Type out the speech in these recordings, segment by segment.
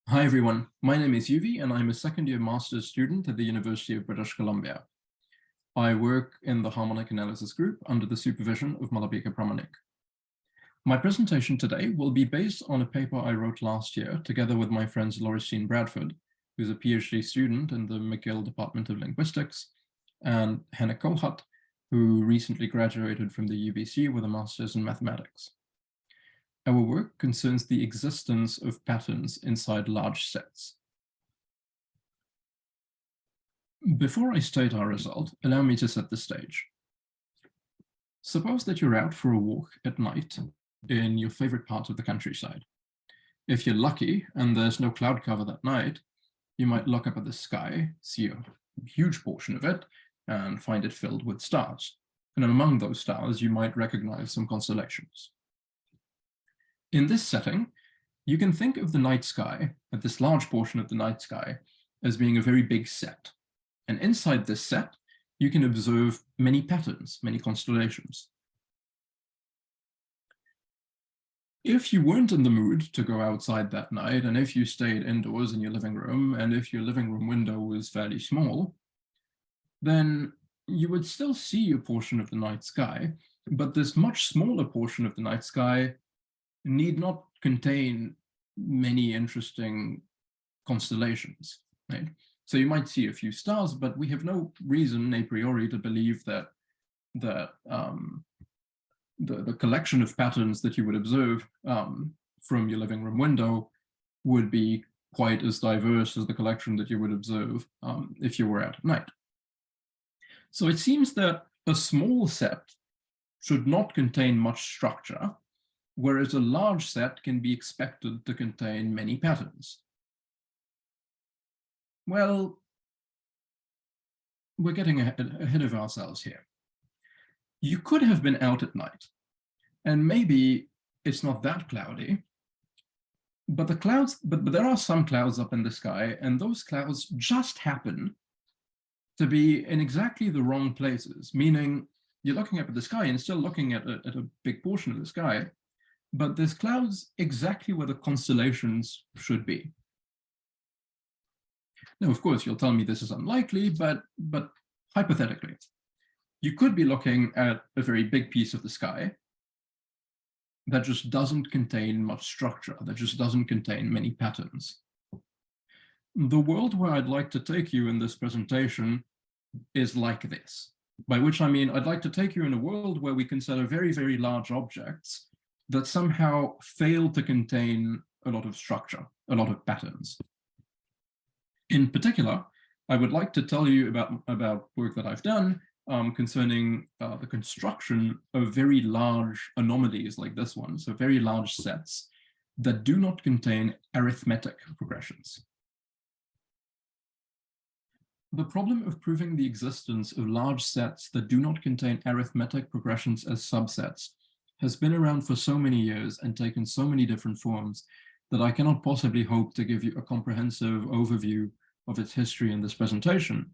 Hi everyone, my name is Yuvi and I'm a second-year master's student at the University of British Columbia. I work in the harmonic analysis group under the supervision of Malabika Pramanik. My presentation today will be based on a paper I wrote last year together with my friends Laurestine and Bradford, who's a PhD student in the McGill Department of Linguistics, and Hannah Kohut, who recently graduated from the UBC with a master's in mathematics. Our work concerns the existence of patterns inside large sets. Before I state our result, allow me to set the stage. Suppose that you're out for a walk at night in your favorite part of the countryside. If you're lucky and there's no cloud cover that night, you might look up at the sky, see a huge portion of it, and find it filled with stars. And among those stars, you might recognize some constellations. In this setting, you can think of the night sky, at this large portion of the night sky, as being a very big set. And inside this set, you can observe many patterns, many constellations. If you weren't in the mood to go outside that night, and if you stayed indoors in your living room, and if your living room window was fairly small, then you would still see a portion of the night sky, but this much smaller portion of the night sky need not contain many interesting constellations, right? So you might see a few stars, but we have no reason a priori to believe that the collection of patterns that you would observe from your living room window would be quite as diverse as the collection that you would observe if you were out at night. So it seems that a small set should not contain much structure, whereas a large set can be expected to contain many patterns. Well, we're getting ahead of ourselves here. You could have been out at night, and maybe it's not that cloudy, but there are some clouds up in the sky, and those clouds just happen to be in exactly the wrong places, meaning you're looking up at the sky and still looking at a big portion of the sky, but there's clouds exactly where the constellations should be. Now, of course, you'll tell me this is unlikely, but hypothetically, you could be looking at a very big piece of the sky that just doesn't contain much structure, that just doesn't contain many patterns. The world where I'd like to take you in this presentation is like this, by which I mean I'd like to take you in a world where we consider very, very large objects that somehow fail to contain a lot of structure, a lot of patterns. In particular, I would like to tell you about work that I've done concerning the construction of very large anomalies like this one, so very large sets that do not contain arithmetic progressions. The problem of proving the existence of large sets that do not contain arithmetic progressions as subsets has been around for so many years and taken so many different forms that I cannot possibly hope to give you a comprehensive overview of its history in this presentation.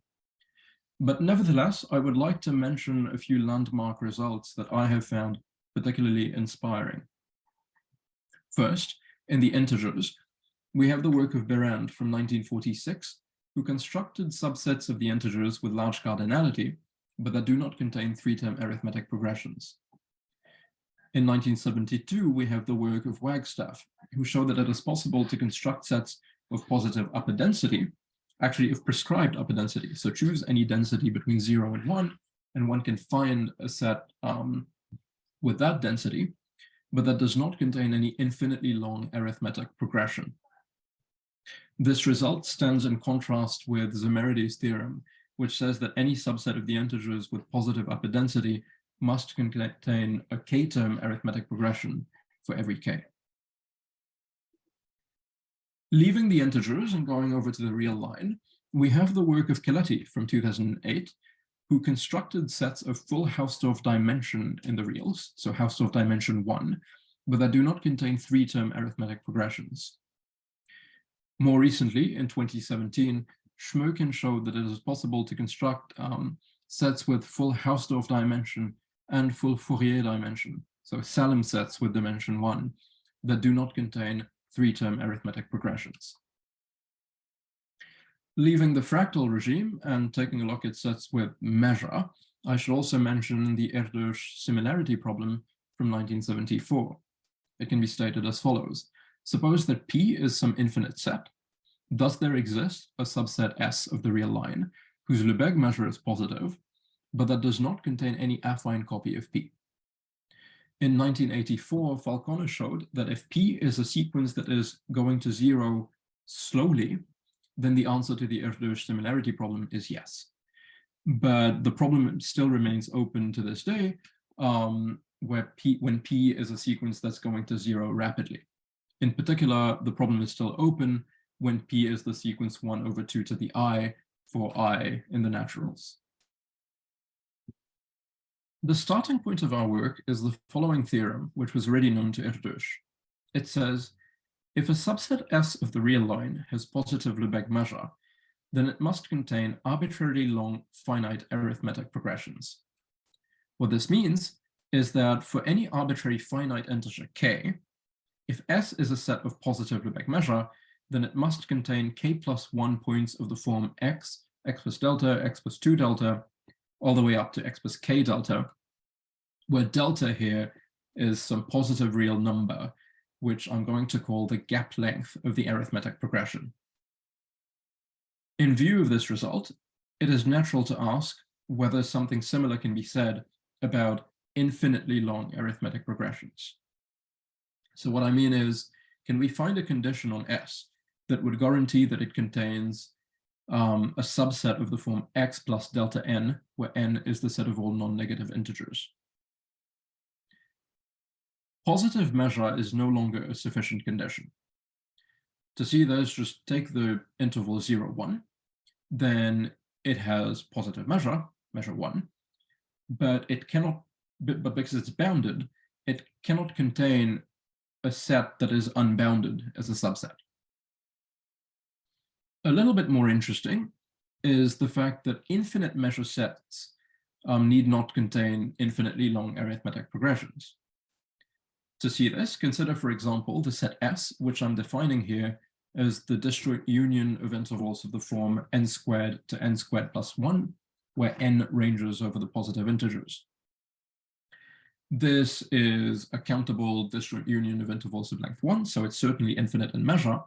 But nevertheless, I would like to mention a few landmark results that I have found particularly inspiring. First, in the integers, we have the work of Berend from 1946, who constructed subsets of the integers with large cardinality, but that do not contain three-term arithmetic progressions. In 1972, we have the work of Wagstaff, who showed that it is possible to construct sets of positive upper density, actually of prescribed upper density. So choose any density between 0 and one can find a set with that density, but that does not contain any infinitely long arithmetic progression. This result stands in contrast with Zimerides' theorem, which says that any subset of the integers with positive upper density must contain a k-term arithmetic progression for every k. Leaving the integers and going over to the real line, we have the work of Chiletti from 2008, who constructed sets of full Hausdorff dimension in the reals, so Hausdorff dimension 1, but that do not contain three-term arithmetic progressions. More recently, in 2017, Schmöken showed that it is possible to construct sets with full Hausdorff dimension and full Fourier dimension, so Salem sets with dimension 1, that do not contain three-term arithmetic progressions. Leaving the fractal regime and taking a look at sets with measure, I should also mention the Erdős similarity problem from 1974. It can be stated as follows. Suppose that P is some infinite set. Does there exist a subset S of the real line whose Lebesgue measure is positive, but that does not contain any affine copy of P? In 1984, Falconer showed that if P is a sequence that is going to zero slowly, then the answer to the Erdős similarity problem is yes. But the problem still remains open to this day, when P is a sequence that's going to zero rapidly. In particular, the problem is still open when P is the sequence 1 over 2 to the I for I in the naturals. The starting point of our work is the following theorem, which was already known to Erdős. It says, if a subset S of the real line has positive Lebesgue measure, then it must contain arbitrarily long finite arithmetic progressions. What this means is that for any arbitrary finite integer k, if S is a set of positive Lebesgue measure, then it must contain k plus 1 points of the form x, x plus delta, x plus 2 delta, all the way up to x plus k delta, where delta here is some positive real number, which I'm going to call the gap length of the arithmetic progression. In view of this result, it is natural to ask whether something similar can be said about infinitely long arithmetic progressions. So what I mean is, can we find a condition on S that would guarantee that it contains a subset of the form x plus delta n, where n is the set of all non-negative integers? Positive measure is no longer a sufficient condition. To see this, just take the interval 0, 1, then it has positive measure, measure 1, but it cannot, but because it's bounded, it cannot contain a set that is unbounded as a subset. A little bit more interesting is the fact that infinite measure sets need not contain infinitely long arithmetic progressions. To see this, consider, for example, the set S, which I'm defining here as the disjoint union of intervals of the form n squared to n squared plus 1, where n ranges over the positive integers. This is a countable disjoint union of intervals of length 1, so it's certainly infinite in measure,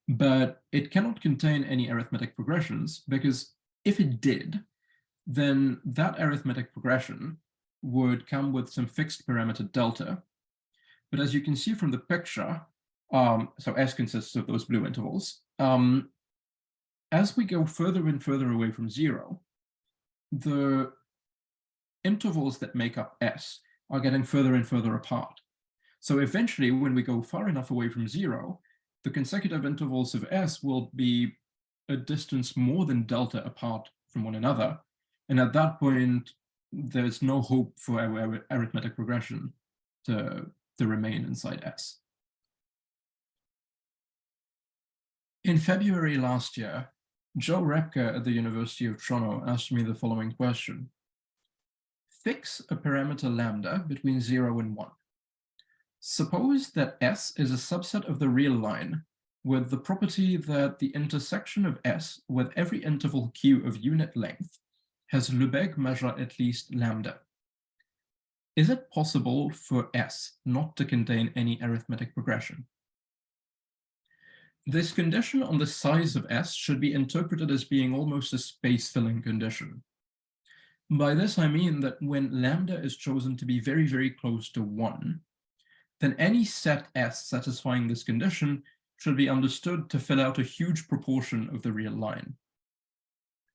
but it cannot contain any arithmetic progressions, because if it did, then that arithmetic progression would come with some fixed parameter delta. But as you can see from the picture, so S consists of those blue intervals. As we go further and further away from 0, the intervals that make up S are getting further and further apart. So eventually, when we go far enough away from 0, the consecutive intervals of S will be a distance more than delta apart from one another. And at that point, there's no hope for our arithmetic progression to remain inside S. In February last year, Joe Repke at the University of Toronto asked me the following question. Fix a parameter lambda between 0 and 1. Suppose that S is a subset of the real line with the property that the intersection of S with every interval q of unit length has Lebesgue measure at least lambda. Is it possible for S not to contain any arithmetic progression? This condition on the size of S should be interpreted as being almost a space-filling condition. By this, I mean that when lambda is chosen to be very, very close to 1, then any set S satisfying this condition should be understood to fill out a huge proportion of the real line.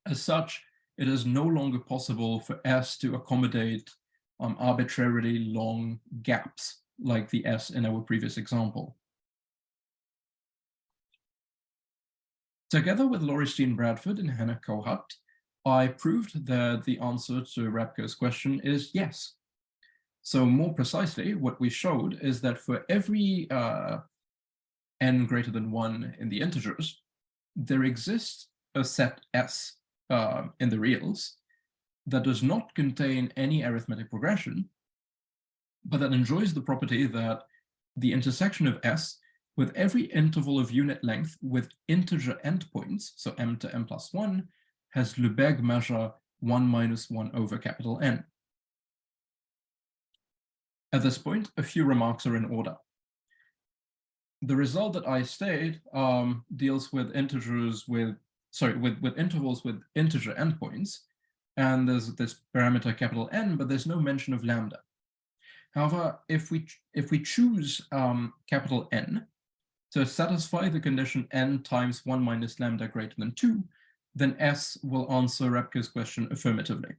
As such, it is no longer possible for S to accommodate arbitrarily long gaps like the S in our previous example. Together with Laurestine, Bradford and Hannah Kohut, I proved that the answer to Repke's question is yes. So more precisely, what we showed is that for every n greater than 1 in the integers, there exists a set S in the reals that does not contain any arithmetic progression, but that enjoys the property that the intersection of S with every interval of unit length with integer endpoints, so m to m plus 1, has Lebesgue measure 1 minus 1 over capital N. At this point, a few remarks are in order. The result that I state deals with intervals with integer endpoints, and there's this parameter capital N, but there's no mention of lambda. However, if we choose capital N to satisfy the condition n times 1 minus lambda greater than 2, then S will answer Lebesgue's question affirmatively.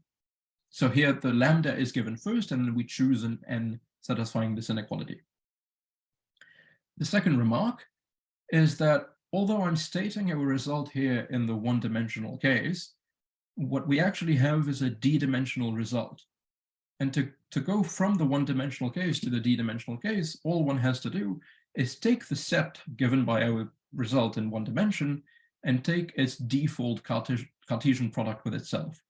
So here the lambda is given first, and then we choose an n satisfying this inequality. The second remark is that although I'm stating a result here in the one-dimensional case, what we actually have is a d-dimensional result. And to go from the one-dimensional case to the d-dimensional case, all one has to do is take the set given by our result in one dimension and take its default Cartesian product with itself.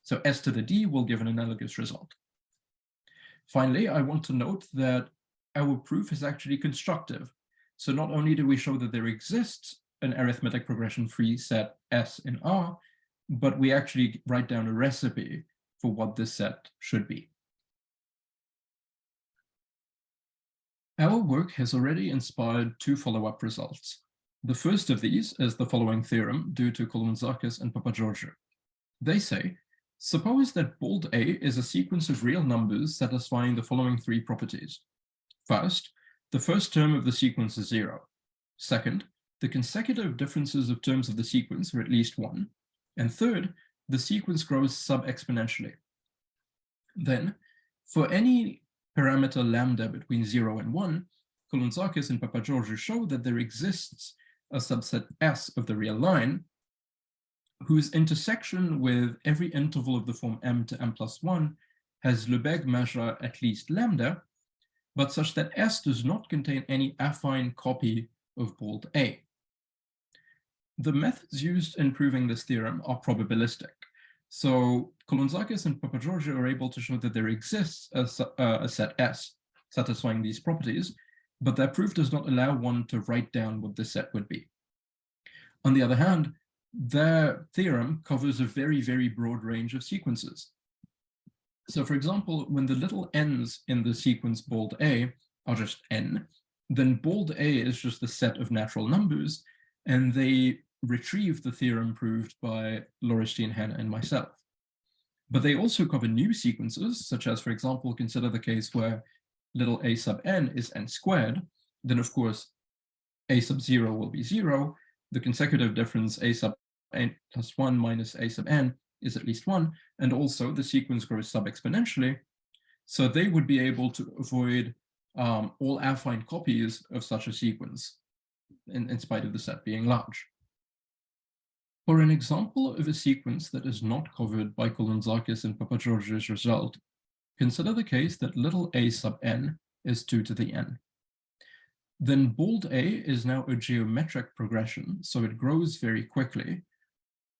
So S to the d will give an analogous result. Finally, I want to note that our proof is actually constructive. So not only do we show that there exists an arithmetic progression-free set S in R, but we actually write down a recipe for what this set should be. Our work has already inspired two follow-up results. The first of these is the following theorem due to Koulontzakis and Papageorgiou. They say, suppose that bold A is a sequence of real numbers satisfying the following three properties. First, the first term of the sequence is 0. Second, the consecutive differences of terms of the sequence are at least 1. And third, the sequence grows sub-exponentially. Then, for any parameter lambda between 0 and 1, Koulontzakis and Papageorgiou show that there exists a subset S of the real line whose intersection with every interval of the form m to m plus 1 has Lebesgue measure at least lambda, but such that S does not contain any affine copy of bold A. The methods used in proving this theorem are probabilistic. So Koulontzakis and Papageorgiou are able to show that there exists a set S satisfying these properties, but their proof does not allow one to write down what this set would be. On the other hand, their theorem covers a very, very broad range of sequences. So for example, when the little n's in the sequence bold A are just n, then bold A is just the set of natural numbers, and they retrieve the theorem proved by Laurestine, Hannah, and myself. But they also cover new sequences, such as, for example, consider the case where little a sub n is n squared, then of course a sub 0 will be 0, the consecutive difference a sub n plus 1 minus a sub n is at least 1, and also the sequence grows sub-exponentially, so they would be able to avoid all affine copies of such a sequence, in spite of the set being large. For an example of a sequence that is not covered by Koulontzakis and Papageorgiou's result, consider the case that little a sub n is 2 to the n. Then bold A is now a geometric progression, so it grows very quickly.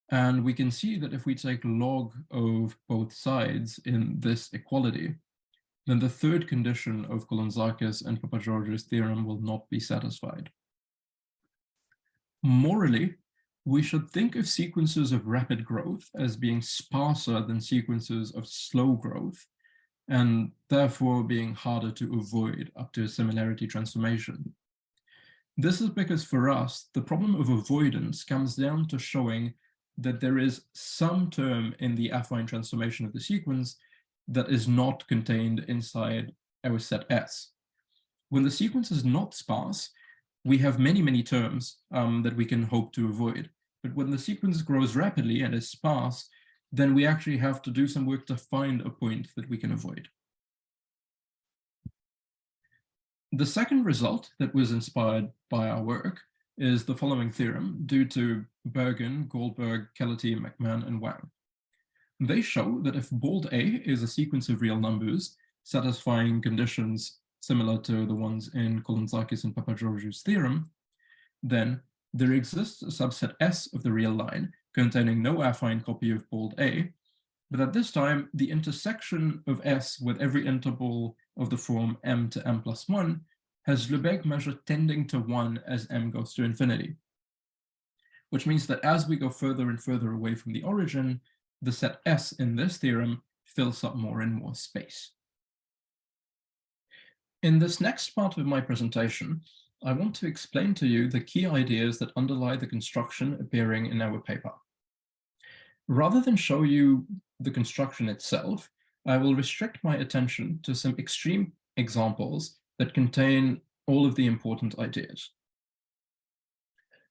And we can see that if we take log of both sides in this equality, then the third condition of Koulontzakis and Papageorgiou's theorem will not be satisfied. Morally, we should think of sequences of rapid growth as being sparser than sequences of slow growth, and therefore being harder to avoid up to a similarity transformation. This is because for us, the problem of avoidance comes down to showing that there is some term in the affine transformation of the sequence that is not contained inside our set S. When the sequence is not sparse, we have many, many terms that we can hope to avoid. But when the sequence grows rapidly and is sparse, then we actually have to do some work to find a point that we can avoid. The second result that was inspired by our work is the following theorem due to Bergen, Goldberg, Kellety, McMahon, and Wang. They show that if bold A is a sequence of real numbers satisfying conditions similar to the ones in Koulontzakis and Papageorgiou's theorem, then there exists a subset S of the real line containing no affine copy of bold A, but at this time, the intersection of S with every interval of the form m to m plus 1 has Lebesgue measure tending to 1 as m goes to infinity, which means that as we go further and further away from the origin, the set S in this theorem fills up more and more space. In this next part of my presentation, I want to explain to you the key ideas that underlie the construction appearing in our paper. Rather than show you the construction itself, I will restrict my attention to some extreme examples that contain all of the important ideas.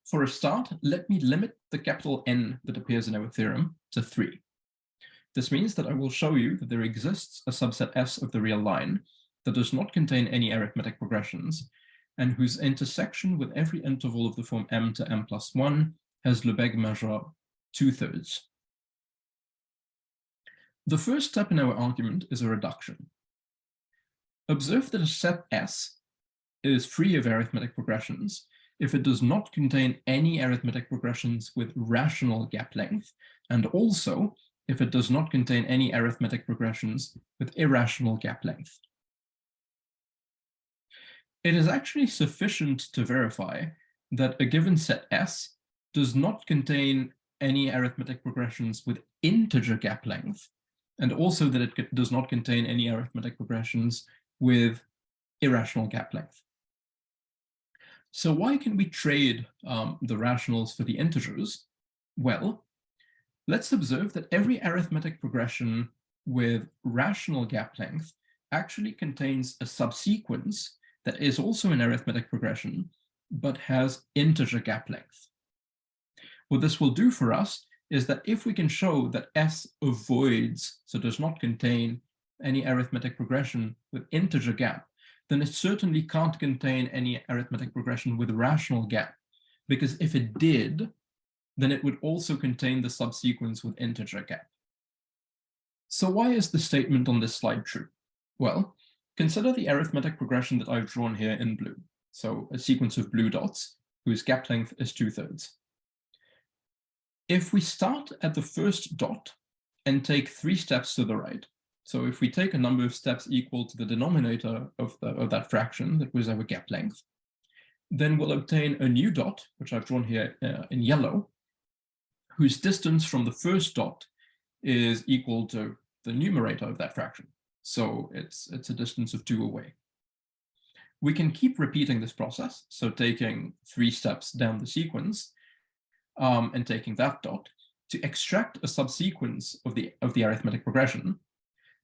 For a start, let me limit the capital N that appears in our theorem to 3. This means that I will show you that there exists a subset S of the real line that does not contain any arithmetic progressions, and whose intersection with every interval of the form m to m plus 1 has Lebesgue measure 2/3. The first step in our argument is a reduction. Observe that a set S is free of arithmetic progressions if it does not contain any arithmetic progressions with rational gap length, and also if it does not contain any arithmetic progressions with irrational gap length. It is actually sufficient to verify that a given set S does not contain any arithmetic progressions with integer gap length, and also that it does not contain any arithmetic progressions with irrational gap length. So why can we trade the rationals for the integers? Well, let's observe that every arithmetic progression with rational gap length actually contains a subsequence that is also an arithmetic progression, but has integer gap length. What this will do for us is that if we can show that S avoids, so does not contain, any arithmetic progression with integer gap, then it certainly can't contain any arithmetic progression with rational gap, because if it did, then it would also contain the subsequence with integer gap. So why is the statement on this slide true? Well, consider the arithmetic progression that I've drawn here in blue. So a sequence of blue dots whose gap length is 2/3. If we start at the first dot and take 3 steps to the right, so if we take a number of steps equal to the denominator of that fraction that was our gap length, then we'll obtain a new dot, which I've drawn here in yellow, whose distance from the first dot is equal to the numerator of that fraction. So it's a distance of 2 away. We can keep repeating this process, so taking 3 steps down the sequence and taking that dot to extract a subsequence of the arithmetic progression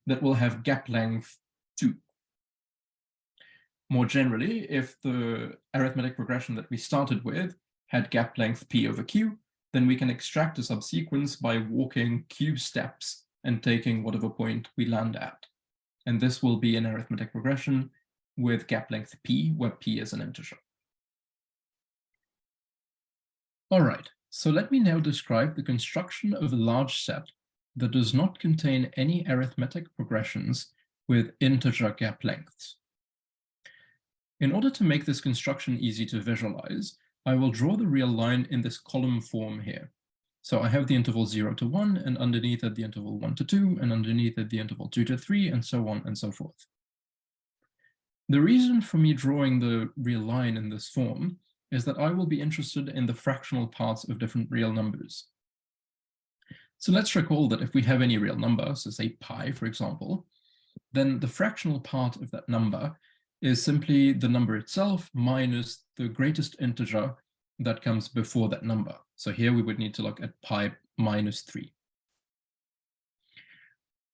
that will have gap length 2. More generally, if the arithmetic progression that we started with had gap length p over q, then we can extract a subsequence by walking q steps and taking whatever point we land at. And this will be an arithmetic progression with gap length p, where p is an integer. All right, so let me now describe the construction of a large set that does not contain any arithmetic progressions with integer gap lengths. In order to make this construction easy to visualize, I will draw the real line in this column form here. So I have the interval 0 to 1, and underneath it the interval 1 to 2, and underneath it the interval 2 to 3, and so on and so forth. The reason for me drawing the real line in this form is that I will be interested in the fractional parts of different real numbers. So let's recall that if we have any real number, so say pi, for example, then the fractional part of that number is simply the number itself minus the greatest integer that comes before that number. So here we would need to look at pi minus 3.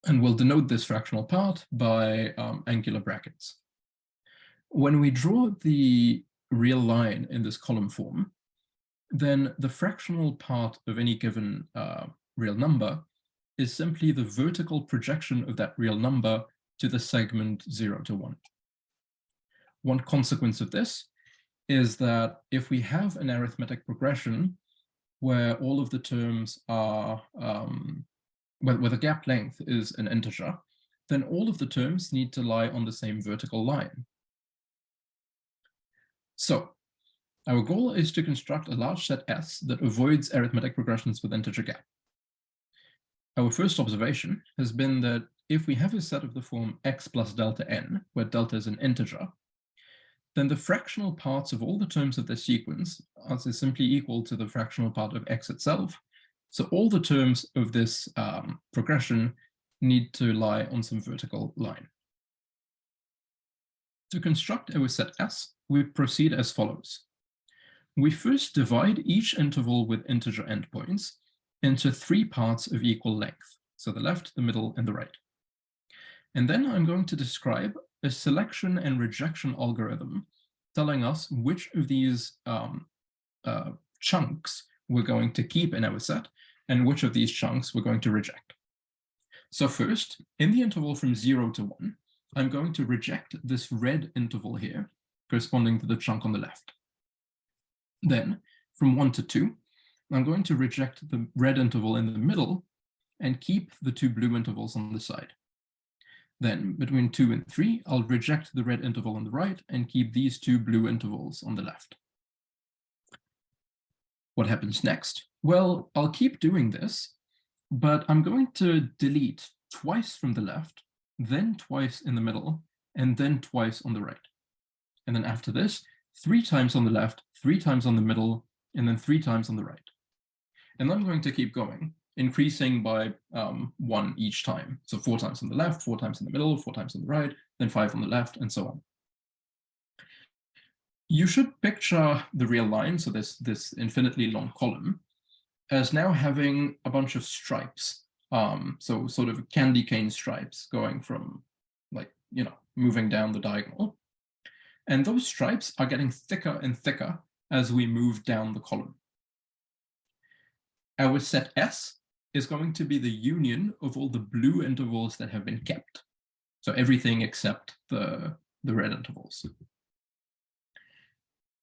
And we'll denote this fractional part by angular brackets. When we draw the real line in this column form, then the fractional part of any given real number is simply the vertical projection of that real number to the segment 0 to 1. One consequence of this is that if we have an arithmetic progression where all of the terms are, where the gap length is an integer, then all of the terms need to lie on the same vertical line. So our goal is to construct a large set S that avoids arithmetic progressions with integer gap. Our first observation has been that if we have a set of the form x plus delta n, where delta is an integer, then the fractional parts of all the terms of this sequence are simply equal to the fractional part of x itself. So all the terms of this progression need to lie on some vertical line. To construct our set S, we proceed as follows. We first divide each interval with integer endpoints into 3 parts of equal length, so the left, the middle, and the right. And then I'm going to describe a selection and rejection algorithm telling us which of these chunks we're going to keep in our set and which of these chunks we're going to reject. So first, in the interval from 0 to 1, I'm going to reject this red interval here, corresponding to the chunk on the left. Then, from 1 to 2, I'm going to reject the red interval in the middle and keep the 2 blue intervals on the side. Then, between 2 and 3, I'll reject the red interval on the right and keep these 2 blue intervals on the left. What happens next? Well, I'll keep doing this, but I'm going to delete twice from the left, then twice in the middle, and then twice on the right. And then after this, 3 times on the left, 3 times on the middle, and then 3 times on the right. And I'm going to keep going, increasing by 1 each time. So 4 times on the left, 4 times in the middle, 4 times on the right, then 5 on the left, and so on. You should picture the real line, so this infinitely long column, as now having a bunch of stripes. So sort of candy cane stripes going from, moving down the diagonal. And those stripes are getting thicker and thicker as we move down the column. Our set S is going to be the union of all the blue intervals that have been kept. So everything except the red intervals.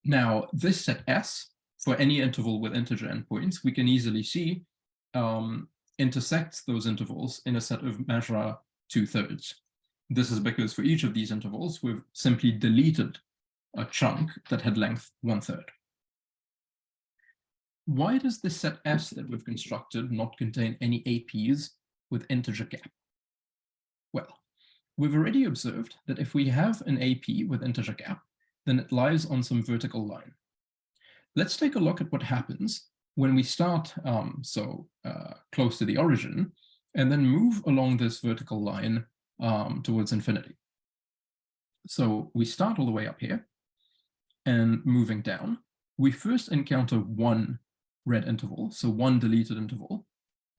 Now, this set S, for any interval with integer endpoints, we can easily see intersects those intervals in a set of measure 2/3. This is because for each of these intervals, we've simply deleted a chunk that had length 1/3. Why does this set S that we've constructed not contain any APs with integer gap? Well, we've already observed that if we have an AP with integer gap, then it lies on some vertical line. Let's take a look at what happens when we start close to the origin and then move along this vertical line towards infinity. So we start all the way up here, and moving down, we first encounter 1 red interval, so 1 deleted interval,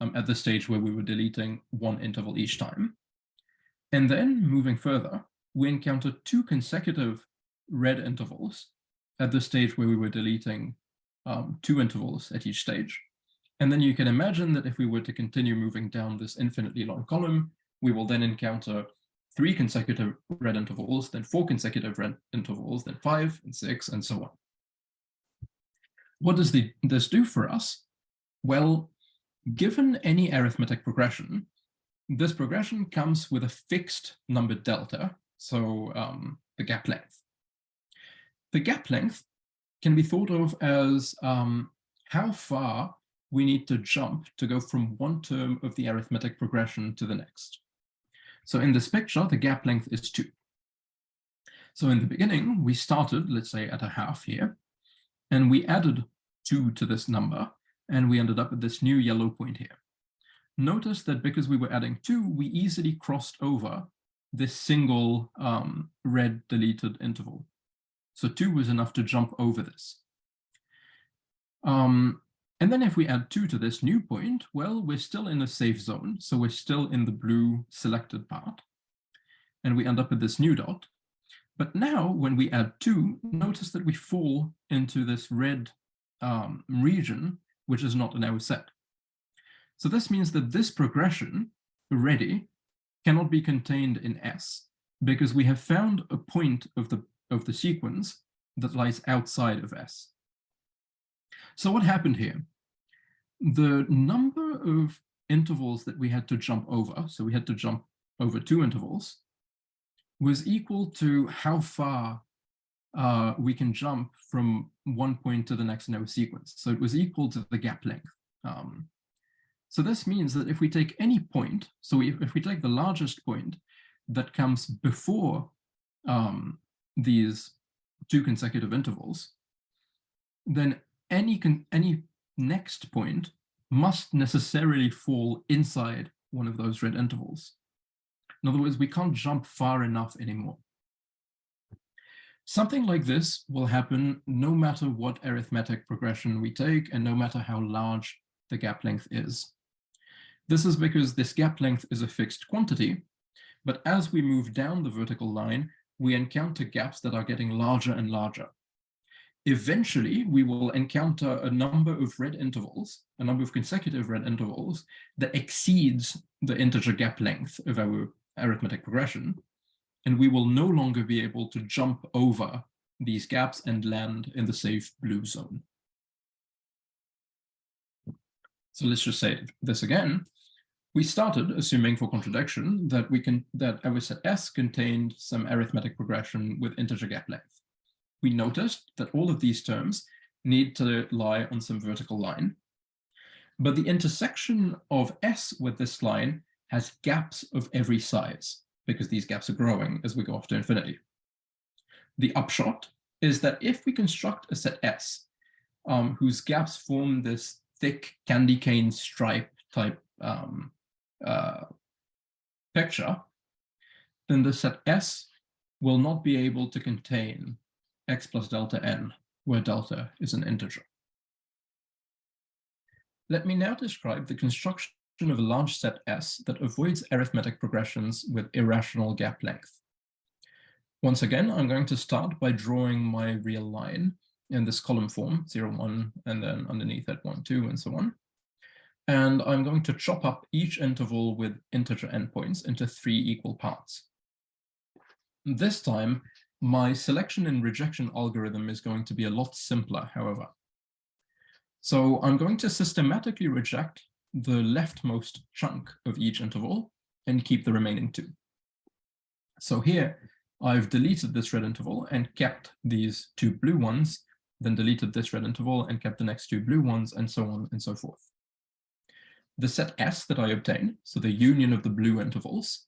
at the stage where we were deleting 1 interval each time. And then moving further, we encounter 2 consecutive red intervals at the stage where we were deleting 2 intervals at each stage. And then you can imagine that if we were to continue moving down this infinitely long column, we will then encounter 3 consecutive red intervals, then 4 consecutive red intervals, then 5 and 6, and so on. What does this do for us? Well, given any arithmetic progression, this progression comes with a fixed number delta, so the gap length. The gap length can be thought of as how far we need to jump to go from one term of the arithmetic progression to the next. So in this picture, the gap length is 2. So in the beginning, we started, let's say, at a half here, and we added 2 to this number, and we ended up at this new yellow point here. Notice that because we were adding 2, we easily crossed over this single red deleted interval. So 2 was enough to jump over this. And then if we add 2 to this new point, well, we're still in a safe zone. So we're still in the blue selected part. And we end up with this new dot. But now when we add 2, notice that we fall into this red region, which is not in our set. So this means that this progression already cannot be contained in S, because we have found a point of the sequence that lies outside of S. So what happened here? The number of intervals that we had to jump over, so we had to jump over 2 intervals, was equal to how far we can jump from one point to the next in our sequence. So it was equal to the gap length. So this means that if we take any point, so if we take the largest point that comes before these two consecutive intervals, then any next point must necessarily fall inside one of those red intervals. In other words, we can't jump far enough anymore. Something like this will happen no matter what arithmetic progression we take and no matter how large the gap length is. This is because this gap length is a fixed quantity, but as we move down the vertical line, we encounter gaps that are getting larger and larger. Eventually, we will encounter a number of red intervals, a number of consecutive red intervals that exceeds the integer gap length of our arithmetic progression, and we will no longer be able to jump over these gaps and land in the safe blue zone. So let's just say this again. We started assuming for contradiction that our set S contained some arithmetic progression with integer gap length. We noticed that all of these terms need to lie on some vertical line, but the intersection of S with this line has gaps of every size, because these gaps are growing as we go off to infinity. The upshot is that if we construct a set S whose gaps form this thick candy cane stripe type picture, then the set S will not be able to contain x plus delta n, where delta is an integer. Let me now describe the construction of a large set S that avoids arithmetic progressions with irrational gap length. Once again, I'm going to start by drawing my real line in this column form, 0, 1, and then underneath it 1, 2, and so on. And I'm going to chop up each interval with integer endpoints into 3 equal parts. This time, my selection and rejection algorithm is going to be a lot simpler, however. So I'm going to systematically reject the leftmost chunk of each interval and keep the remaining 2. So here, I've deleted this red interval and kept these 2 blue ones, then deleted this red interval and kept the next 2 blue ones, and so on and so forth. The set S that I obtain, so the union of the blue intervals,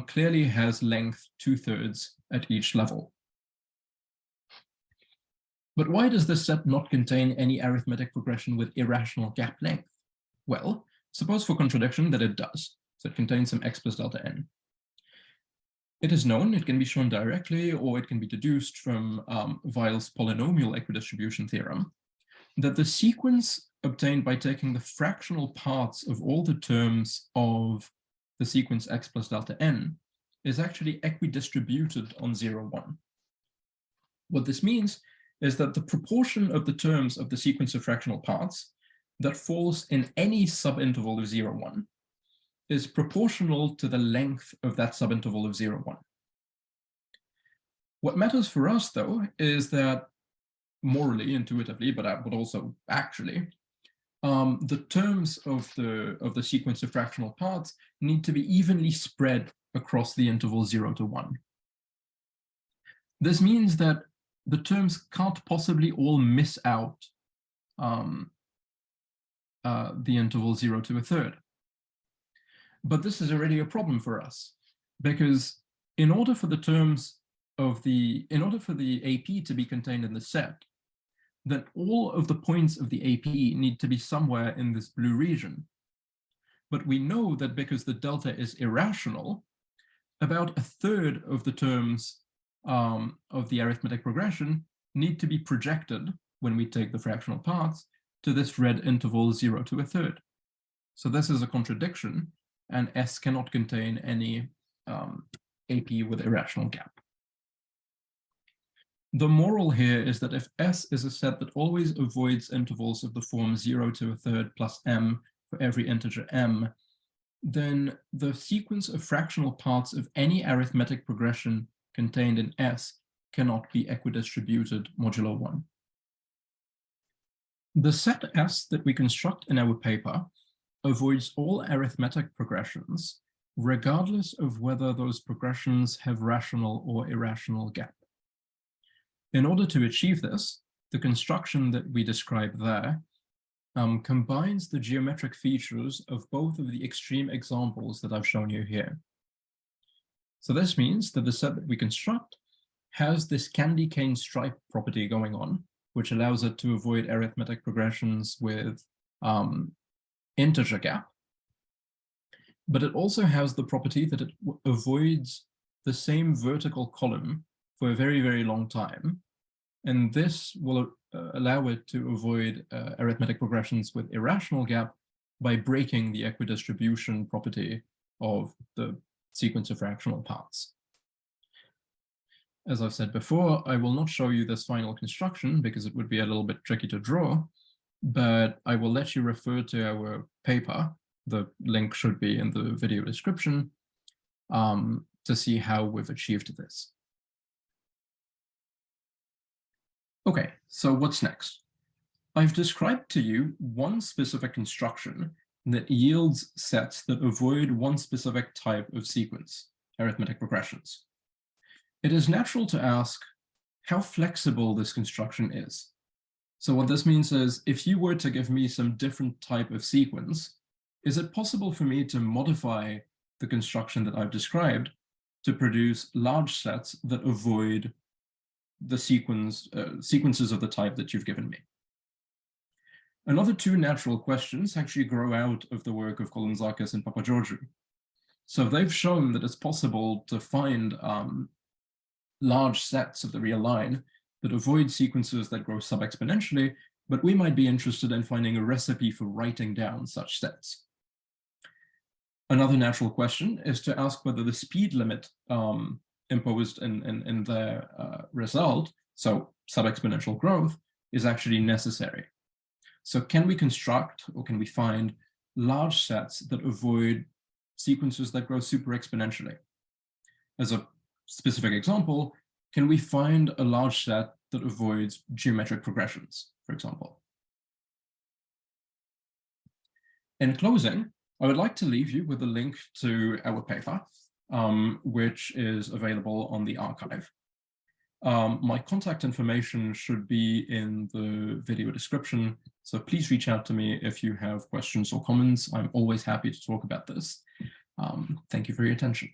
clearly has length 2/3 at each level. But why does this set not contain any arithmetic progression with irrational gap length? Well, suppose for contradiction that it does, so it contains some x plus delta n. It is known, it can be shown directly, or it can be deduced from Weil's polynomial equidistribution theorem, that the sequence obtained by taking the fractional parts of all the terms of the sequence x plus delta n is actually equidistributed on 0, 1. What this means is that the proportion of the terms of the sequence of fractional parts that falls in any subinterval of 0, 1 is proportional to the length of that subinterval of 0, 1. What matters for us, though, is that morally, intuitively, but also actually, the terms of the sequence of fractional parts need to be evenly spread across the interval 0 to 1. This means that the terms can't possibly all miss out the interval 0 to 1/3. But this is already a problem for us, because in order for the AP to be contained in the set, then all of the points of the AP need to be somewhere in this blue region. But we know that because the delta is irrational, about 1/3 of the terms of the arithmetic progression need to be projected when we take the fractional parts to this red interval 0 to 1/3. So this is a contradiction, and S cannot contain any AP with irrational gap. The moral here is that if S is a set that always avoids intervals of the form 0 to 1/3 plus m for every integer m, then the sequence of fractional parts of any arithmetic progression contained in S cannot be equidistributed modulo 1. The set S that we construct in our paper avoids all arithmetic progressions, regardless of whether those progressions have rational or irrational gap. In order to achieve this, the construction that we describe there combines the geometric features of both of the extreme examples that I've shown you here. So this means that the set that we construct has this candy cane stripe property going on, which allows it to avoid arithmetic progressions with integer gap. But it also has the property that it avoids the same vertical column for a very, very long time. And this will allow it to avoid arithmetic progressions with irrational gap by breaking the equidistribution property of the sequence of fractional parts. As I've said before, I will not show you this final construction because it would be a little bit tricky to draw, but I will let you refer to our paper. The link should be in the video description to see how we've achieved this. Okay, so what's next? I've described to you one specific construction that yields sets that avoid one specific type of sequence, arithmetic progressions. It is natural to ask how flexible this construction is. So what this means is, if you were to give me some different type of sequence, is it possible for me to modify the construction that I've described to produce large sets that avoid the sequences of the type that you've given me? Another two natural questions actually grow out of the work of Koulontzakis and Papageorgiou. So they've shown that it's possible to find large sets of the real line that avoid sequences that grow sub-exponentially, but we might be interested in finding a recipe for writing down such sets. Another natural question is to ask whether the speed limit imposed in the result, so sub-exponential growth, is actually necessary. So can we construct, or can we find, large sets that avoid sequences that grow super exponentially? As a specific example, can we find a large set that avoids geometric progressions, for example? In closing, I would like to leave you with a link to our paper, which is available on the archive. My contact information should be in the video description, so please reach out to me if you have questions or comments. I'm always happy to talk about this. Thank you for your attention.